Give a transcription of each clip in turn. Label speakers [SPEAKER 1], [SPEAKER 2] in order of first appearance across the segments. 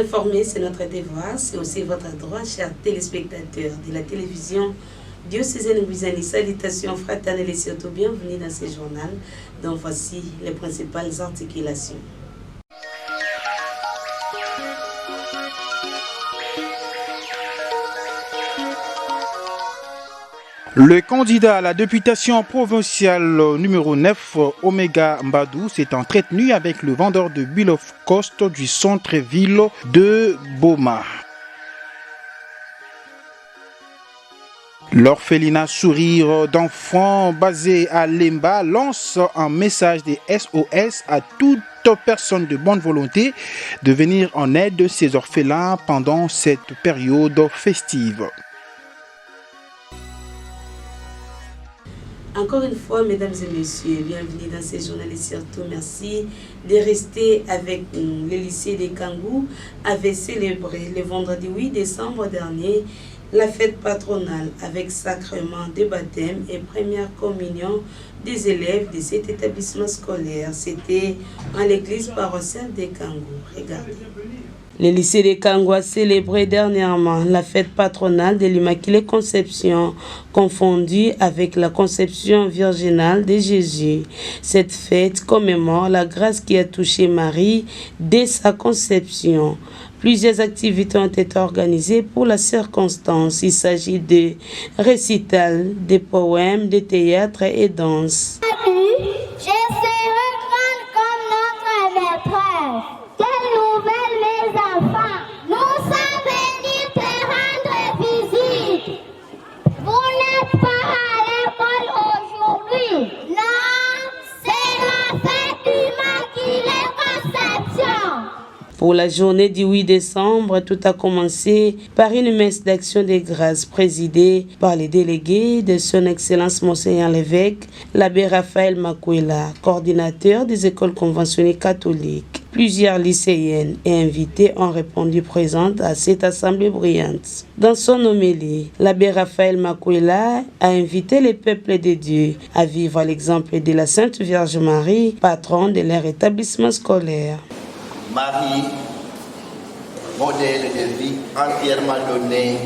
[SPEAKER 1] informer, c'est notre devoir, c'est aussi votre droit, chers téléspectateurs de la télévision diocésaine Gouizani. Salutations fraternelles et surtout bienvenue dans ce journal. Donc voici les principales articulations.
[SPEAKER 2] Le candidat à la députation provinciale numéro 9, Omega Mbadou, s'est entretenu avec le vendeur de Bill of Cost du centre-ville de Boma. L'orphelinat Sourire d'enfants basé à Lemba lance un message des SOS à toute personne de bonne volonté de venir en aide de ces orphelins pendant cette période festive.
[SPEAKER 1] Encore une fois, mesdames et messieurs, bienvenue dans ce journal et surtout merci de rester avec nous. Le lycée des Kangou avait célébré le vendredi 8 décembre dernier la fête patronale avec sacrement de baptême et première communion des élèves de cet établissement scolaire. C'était en l'église paroissiale des Kangou. Regardez. Le lycée des Kangou a célébré dernièrement la fête patronale de l'Immaculée Conception, confondue avec la conception virginale de Jésus. Cette fête commémore la grâce qui a touché Marie dès sa conception. Plusieurs activités ont été organisées pour la circonstance. Il s'agit de récitals, de poèmes, de théâtre et danse.
[SPEAKER 3] Je serai grande comme notre maîtresse. Quelle nouvelle, mes enfants! Nous sommes venus te rendre visite. Vous n'êtes pas à l'école aujourd'hui. Non, c'est la fête d'Immaculée Conception.
[SPEAKER 1] Pour la journée du 8 décembre, tout a commencé par une messe d'action de grâce présidée par les délégués de son Excellence Monseigneur l'évêque, l'abbé Raphaël Makwela, coordinateur des écoles conventionnées catholiques. Plusieurs lycéennes et invités ont répondu présentes à cette assemblée brillante. Dans son homélie, l'abbé Raphaël Makwela a invité les peuples de Dieu à vivre l'exemple de la Sainte Vierge Marie, patronne de leur établissement scolaire.
[SPEAKER 4] Marie, modèle de vie entièrement donnée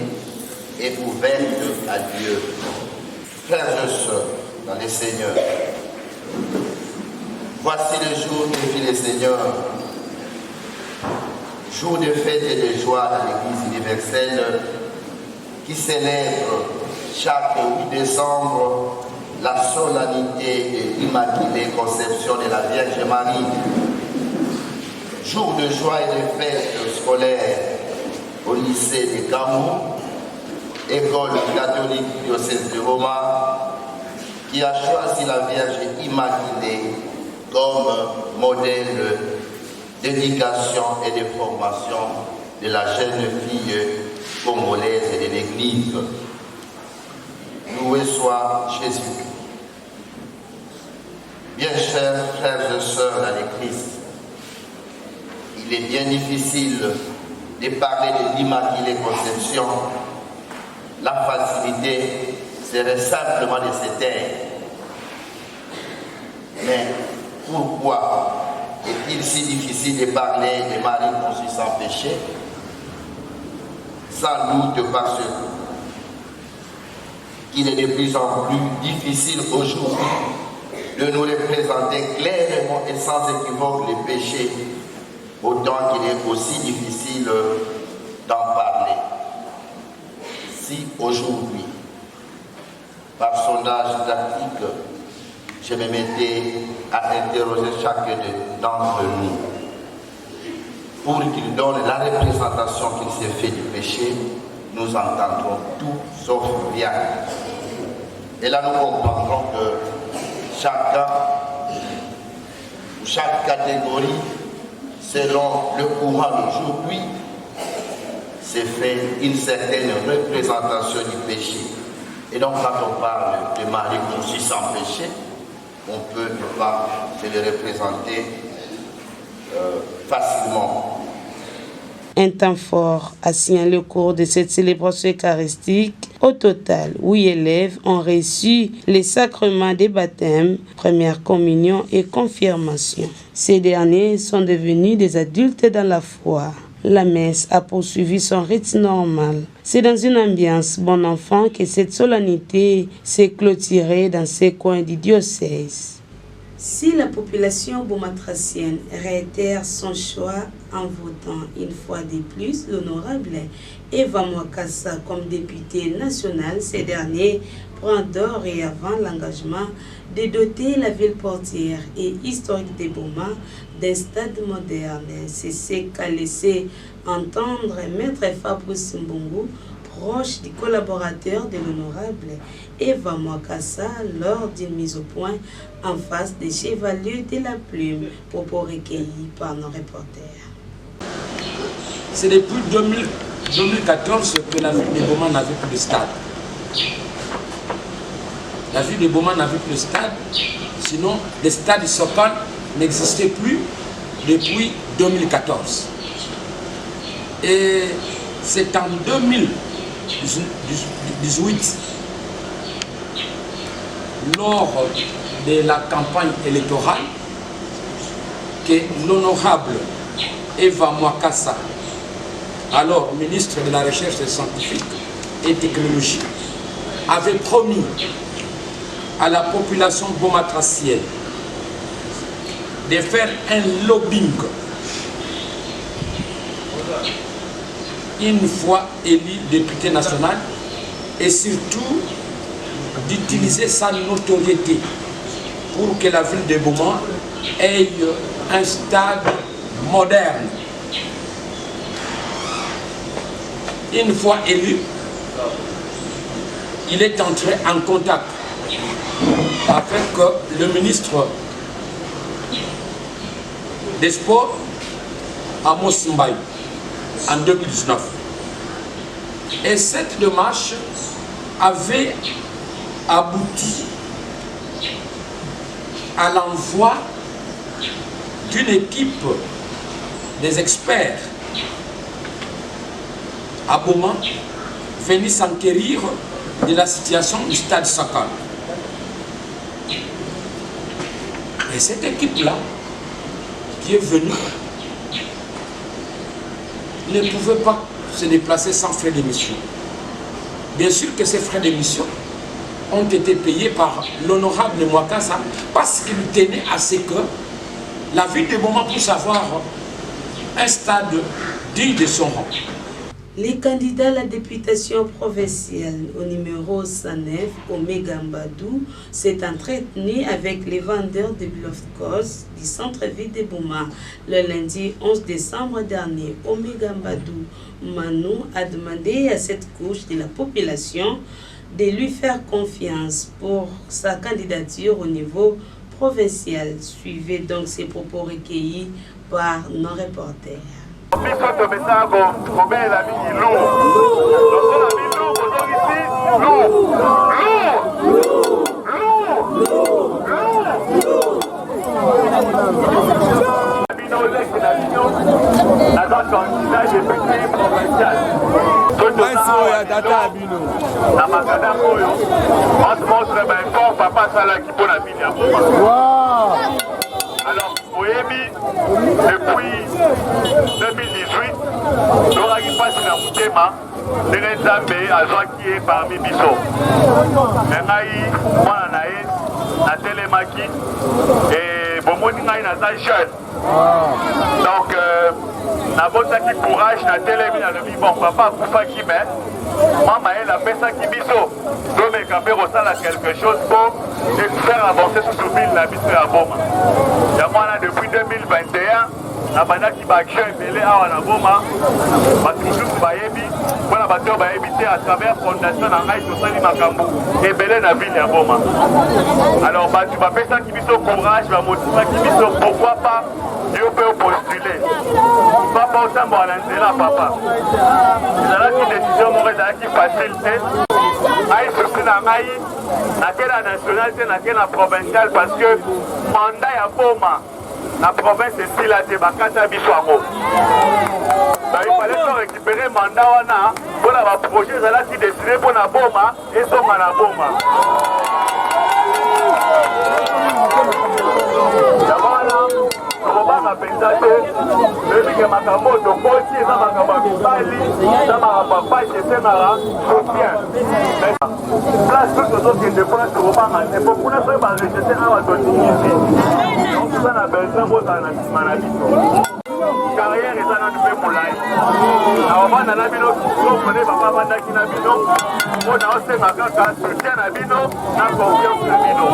[SPEAKER 4] et ouverte à Dieu. Frères et sœurs dans le Seigneur, voici le jour que fit le Seigneur, jour de fête et de joie dans l'Église universelle qui célèbre chaque 8 décembre la solennité de l'Immaculée Conception de la Vierge Marie. Jour de joie et de fête scolaire au lycée de Kamou, école catholique diocèse de Roma, qui a choisi la Vierge Immaculée comme modèle d'éducation et de formation de la jeune fille congolaise et de l'Église. Loué soit Jésus. Bien chers frères et sœurs dans le Christ, il est bien difficile de parler de l'Immaculée Conception. La facilité serait simplement de se taire. Mais pourquoi est-il si difficile de parler de Marie conçue sans péché? Sans doute parce qu'il est de plus en plus difficile aujourd'hui de nous représenter clairement et sans équivoque les péchés, autant qu'il est aussi difficile d'en parler. Si aujourd'hui, par sondage d'articles, je me mettais à interroger chacun d'entre nous pour qu'il donne la représentation qu'il s'est fait du péché, nous entendrons tout sauf bien. Et là, nous comprendrons que chacun, ou chaque catégorie, selon le courant d'aujourd'hui, s'est fait une certaine représentation du péché. Et donc, quand on parle de Marie conçue sans péché, on peut ne pas se le représenter facilement.
[SPEAKER 1] Un temps fort a signalé au cours de cette célébration eucharistique. Au total, 8 élèves ont reçu les sacrements des baptêmes, première communion et confirmation. Ces derniers sont devenus des adultes dans la foi. La messe a poursuivi son rythme normal. C'est dans une ambiance bon enfant que cette solennité s'est clôturée dans ces coins du diocèse. Si la population beaumatracienne réitère son choix en votant une fois de plus l'honorable Eva Mwakassa comme députée nationale, ces derniers prend dorénavant l'engagement de doter la ville portière et historique de Boma d'un stade moderne. C'est ce qu'a laissé entendre Maître Fabrice Mbungu, proche du collaborateur de l'honorable Eva Mwakassa lors d'une mise au point en face des chevaliers de la plume, propos recueillis par nos reporters.
[SPEAKER 5] C'est depuis 2014 que la ville de Boma n'avait plus de stade. La ville de Boma n'avait plus de stade, sinon les stades de Sokol n'existaient plus depuis 2014. Et c'est en 2018, lors de la campagne électorale, que l'honorable Eva Mwakassa, alors ministre de la Recherche scientifique et technologique, avait promis à la population beaumatracienne de faire un lobbying une fois élu député national et surtout d'utiliser sa notoriété pour que la ville de Boma ait un stade moderne. Une fois élu, il est entré en contact avec le ministre des Sports, Amos Mbaye, en 2019. Et cette démarche avait abouti à l'envoi d'une équipe des experts à Boma venus s'enquérir de la situation du stade Sakal. Et cette équipe-là, qui est venue, ne pouvait pas se déplacer sans frais d'émission. Bien sûr que ces frais d'émission ont été payés par l'honorable Mwakassa parce qu'il tenait à ce que la ville de Boma puisse avoir un stade digne de son rang.
[SPEAKER 1] Les candidats à la députation provinciale au numéro 109, Omega Mbadou, s'est entretenu avec les vendeurs de Bluff-Cos du centre-ville de Boma. Le lundi 11 décembre dernier, Omega Mbadou Manou a demandé à cette couche de la population de lui faire confiance pour sa candidature au niveau provincial. Suivez donc ces propos recueillis par nos reporters.
[SPEAKER 6] Biso tobesa kobela mingi lourd. Lokola bilu bozongisi lourd. Bino leki na bino naza candidat député provincial. Na makada oyo on se montre effort papa asalaki mpo na bino ya Boma. Alors, Oyebi, depuis 2018, l'oragi passe na Moutema, ndenge Nzambe azwaki ye parmi biso. Ngai mwana na ye natelemaki et bomoni ngai naza jeune. Donc nabotaki courage natelemi nalobi bon papa akufaki mais mama ye napesaki biso tomeka mpe kosala quelque chose pour faire avancer sous ville na biso ya Boma. Ya mwana depuis 2021 nabandaki baaction ebele awa na Boma bato mosusu bayebi mpona bato oyo bayebi te à travers fondation na ngai tosali makambo ebele na ville ya Boma. Alors bato bapesaki biso courage bamotivaki biso pourquoi pas yo mpe opostule papa otambola na nzela papa ezalaki décision moko ezalaki facile te ngai surtout na ngai nake na national te nake na provincial parce que mandat ya Boma na province esila te bakata biso yango. Il fallait to récupérer mandat wana mpona baprojet ezalaki destiné mpona Boma ezonga na Boma. Yango wana kobanga mpenza te ebike makambo tokoti eza bazokende mpona tokobanga te po kuna soki barejete awa totingisi donc toza na besoin bozala na nsima na biso carrière eza nanu mpe molai naovanda na bino sokone baba bandaki na bino mpo naosenga kaka soutien na bino na confiance na bino.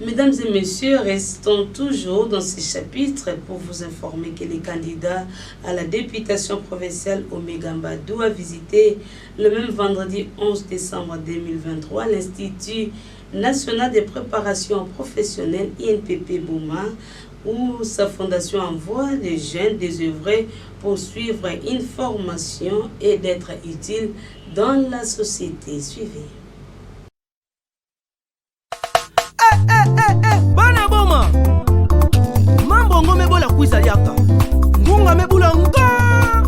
[SPEAKER 1] Mesdames et messieurs, restons toujours dans ce chapitre pour vous informer que les candidats à la députation provinciale au Megambadou a visité le même vendredi 11 décembre 2023 l'Institut national de préparation professionnelle INPP Bouma, où sa fondation envoie les jeunes désœuvrés pour suivre une formation et d'être utiles dans la société. Suivez.
[SPEAKER 7] Bana boma mambongo mebola kwizaliaka ngunga mebula nga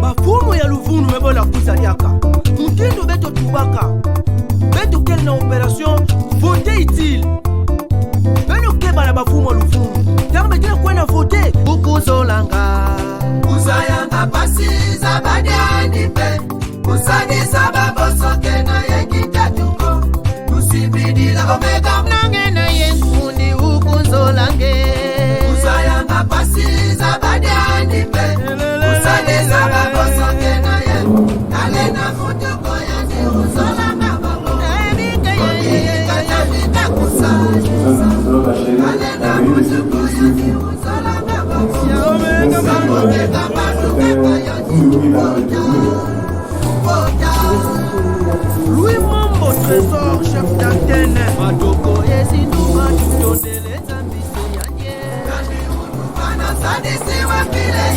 [SPEAKER 7] bafumu ya luvunu mebola kwizaliaka mutindo beto tubaka beto kele na opération vote utile beno keba na bafumu ya luvunu tango betele kwena vote ukuzolanga uzayanga pasi za badiani pe usadisa babosoke na yekitatuko usibidila omega nangena yenkundi ukuzolange uzayanga pasi za badiani pe usadisa babosoke na ye kalena futuko yandi uzolanga babo ebike ye katafika kusali kalena futuko yandi uzolanga babo omega baduka yandi Louis Mambo Trésor, chef d'antenne Matoko Yesinuma, tutondele zambise yanye Kashi unufana sadisi wapile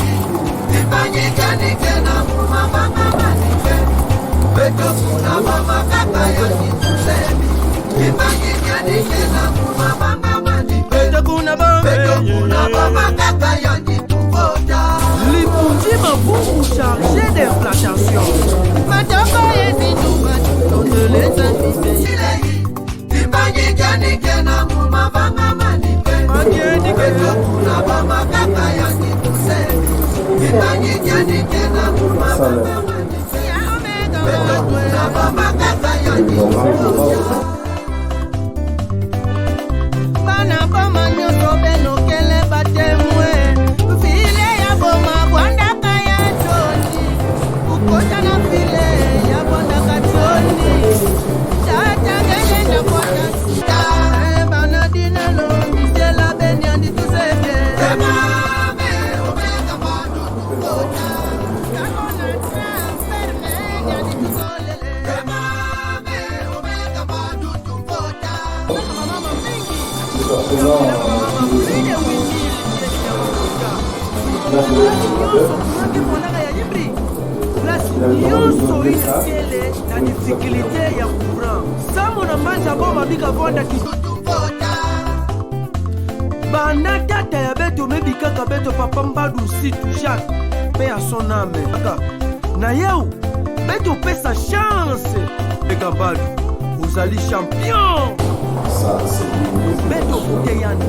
[SPEAKER 7] Nifanyike nike na mumabanga manike Beto kuna mama kaka yoni tusemi Nifanyike nike na mumabanga manike Beto kuna mama kaka yoni tuvoja Lipunji mabuku chargé d'implantation Matoko Yesinuma, tutondele zambise yanye Nifanyike na mumabanga manike Beto kuna mama kaka yoni tusemi Nifanyike nike na mumabanga manike Beto kuna mama kaka yoni tuvoja Bana boma nyoto beno kele batemwe File ya boma bwanda kaya choni Ukota na file ya bwanda kachoni Chata gele na bwanda sita Bana dinelo Misela beni andi tuzeke Emame omega badu tukota Kakona transferne Nyandi tuzolele Emame omega badu tukota Mama mingi nyonso inakele na difficulté ya courant sambo na manja bomba bika vonda kitutumbota bana tata ya beto mebi kaka beto papa mbadu situ Jacques pe à son âme na yeu beto pesa chance beka mbadu uzali champion beto kuteyani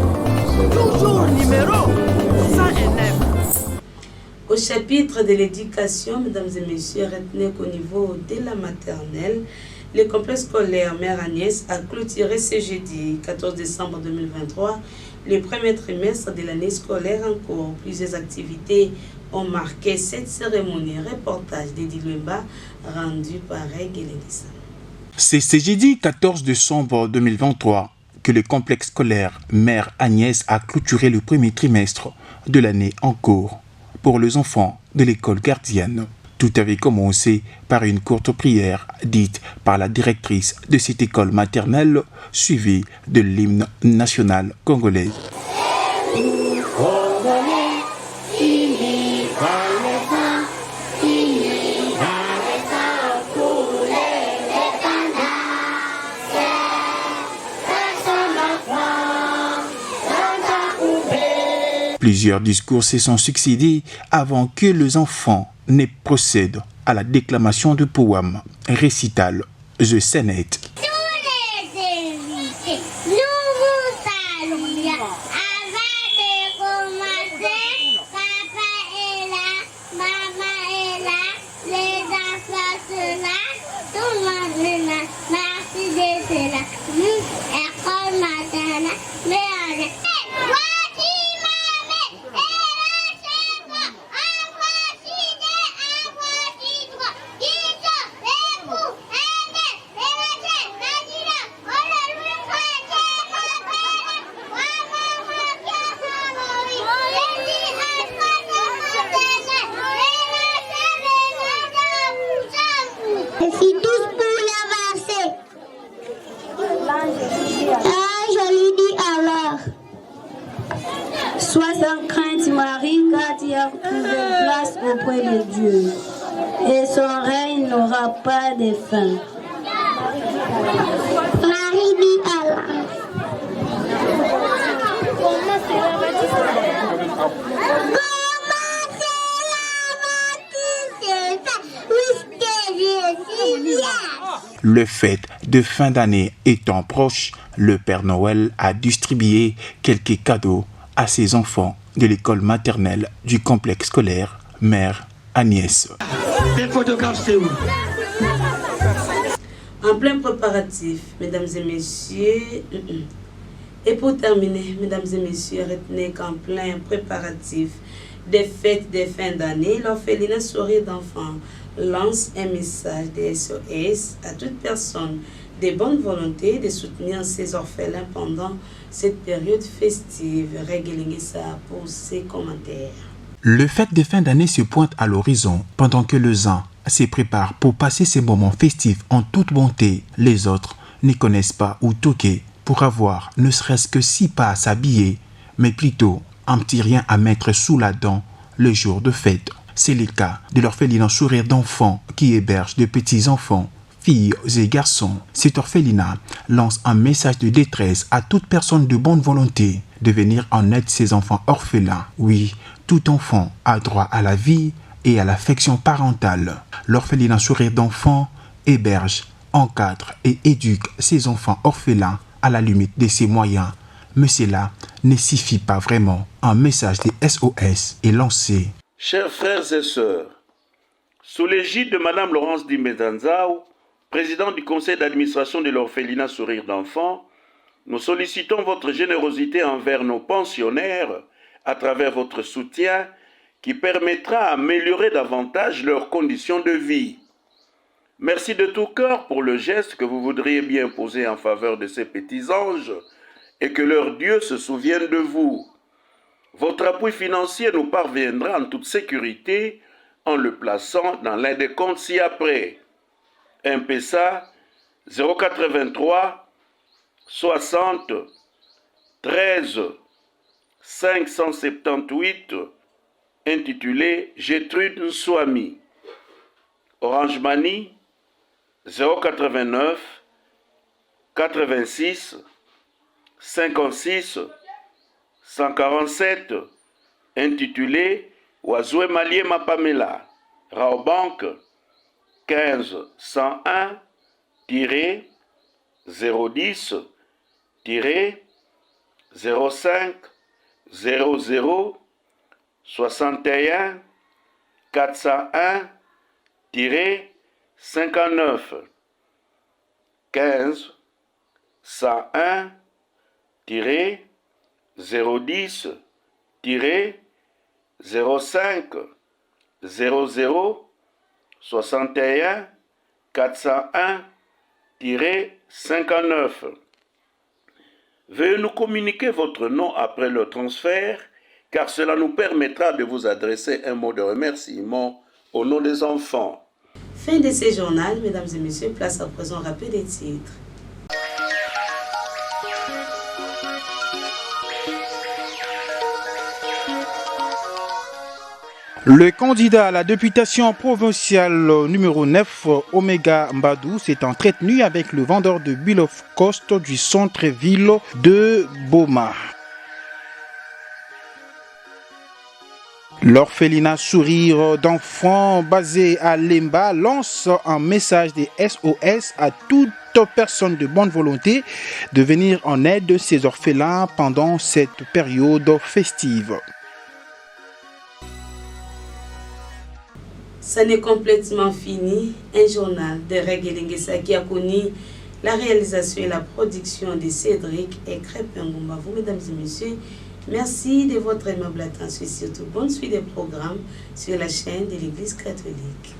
[SPEAKER 7] toujours numéro 109.
[SPEAKER 1] Au chapitre de l'éducation, mesdames et messieurs, retenez qu'au niveau de la maternelle, le complexe scolaire Mère Agnès a clôturé ce jeudi 14 décembre 2023 le premier trimestre de l'année scolaire en cours. Plusieurs activités ont marqué cette cérémonie. Reportage d'Edi Lemba rendu par Guélédissa.
[SPEAKER 2] C'est ce jeudi 14 décembre 2023 que le complexe scolaire Mère Agnès a clôturé le premier trimestre de l'année en cours pour les enfants de l'école gardienne. Tout avait commencé par une courte prière dite par la directrice de cette école maternelle, suivie de l'hymne national congolais. Plusieurs discours se sont succédés avant que les enfants ne procèdent à la déclamation de poèmes, récital, The Sénète.
[SPEAKER 3] Tous les
[SPEAKER 8] Sois sans crainte, Marie, car tu as trouvé grâce auprès de Dieu, et son règne n'aura pas de fin.
[SPEAKER 3] Marie dit Allah. Comment cela va-t-il puisque je suis vierge?
[SPEAKER 2] Le fête de fin d'année étant proche, le Père Noël a distribué quelques cadeaux à ses enfants de l'école maternelle du complexe scolaire Mère Agnès.
[SPEAKER 1] Les photographes, c'est où? En plein préparatif, mesdames et messieurs. Et pour terminer, mesdames et messieurs, retenez qu'en plein préparatif des fêtes de fin d'année, l'orphelinat Sourire d'Enfants lance un message de SOS à toute personne de bonne volonté de soutenir ces orphelins pendant cette période festive. Réglez ça pour ses commentaires.
[SPEAKER 2] Le fête de fin d'année se pointe à l'horizon pendant que les uns se préparent pour passer ces moments festifs en toute bonté. Les autres n'y connaissent pas où toquer pour avoir ne serait-ce que 6 pas à s'habiller, mais plutôt un petit rien à mettre sous la dent le jour de fête. C'est le cas de l'orphelinat Sourire d'Enfants qui héberge de petits-enfants, filles et garçons. Cet orphelinat lance un message de détresse à toute personne de bonne volonté de venir en aide ses enfants orphelins. Oui, tout enfant a droit à la vie et à l'affection parentale. L'orphelinat Sourire d'Enfants héberge, encadre et éduque ses enfants orphelins à la limite de ses moyens. Mais cela ne suffit pas vraiment. Un message de SOS est lancé.
[SPEAKER 9] Chers frères et sœurs, sous l'égide de Madame Laurence Dimbedanzao, présidente du conseil d'administration de l'orphelinat Sourire d'Enfants, nous sollicitons votre générosité envers nos pensionnaires à travers votre soutien qui permettra d'améliorer davantage leurs conditions de vie. Merci de tout cœur pour le geste que vous voudriez bien poser en faveur de ces petits anges et que leur Dieu se souvienne de vous. Votre appui financier nous parviendra en toute sécurité en le plaçant dans l'un des comptes ci-après. M-Pesa 083 60 13 578 intitulé Gertrude Nswami. Orange Money 089 86 56 147 intitulé Wazoué Maliema Pamela. Raobank 15 101 010 05 00 61 401 59 15 101 010 05 00 61 401 59. Veuillez nous communiquer votre nom après le transfert, car cela nous permettra de vous adresser un mot de remerciement au nom des enfants.
[SPEAKER 1] Fin de ce journal, mesdames et messieurs, place à présent un rappel des titres.
[SPEAKER 2] Le candidat à la députation provinciale numéro 9, Omega Mbadou, s'est entretenu avec le vendeur de Bill of Cost du centre-ville de Boma. L'orphelinat Sourire d'Enfants basé à Lemba lance un message de SOS à toute personne de bonne volonté de venir en aide de ces orphelins pendant cette période festive.
[SPEAKER 1] Ça n'est complètement fini. Un journal de Reggae Lingesa qui a connu La réalisation et la production de Cédric et Crêpe Ngomba. Vous, mesdames et messieurs, merci de votre aimable attention et surtout bonne suite des programmes sur la chaîne de l'Église catholique.